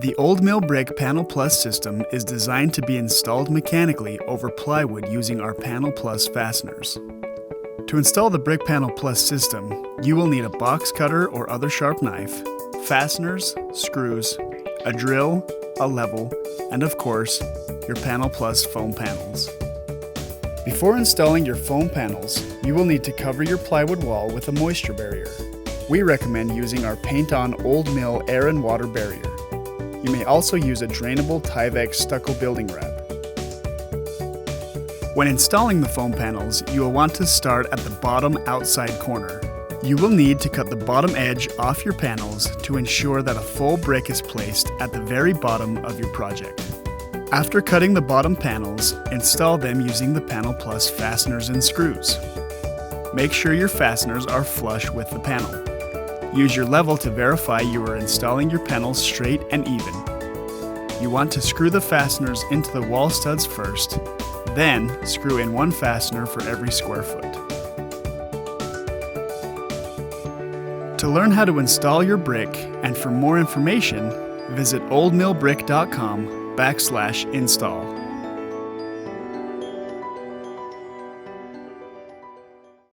The Old Mill Brick Panel Plus system is designed to be installed mechanically over plywood using our Panel Plus fasteners. To install the Brick Panel Plus system, you will need a box cutter or other sharp knife, fasteners, screws, a drill, a level, and of course, your Panel Plus foam panels. Before installing your foam panels, you will need to cover your plywood wall with a moisture barrier. We recommend using our Paint-On Old Mill air and water barrier. You may also use a drainable Tyvek stucco building wrap. When installing the foam panels, you will want to start at the bottom outside corner. You will need to cut the bottom edge off your panels to ensure that a full brick is placed at the very bottom of your project. After cutting the bottom panels, install them using the Panel Plus fasteners and screws. Make sure your fasteners are flush with the panel. Use your level to verify you are installing your panels straight and even. You want to screw the fasteners into the wall studs first, then screw in one fastener for every square foot. To learn how to install your brick and for more information, visit oldmillbrick.com/install.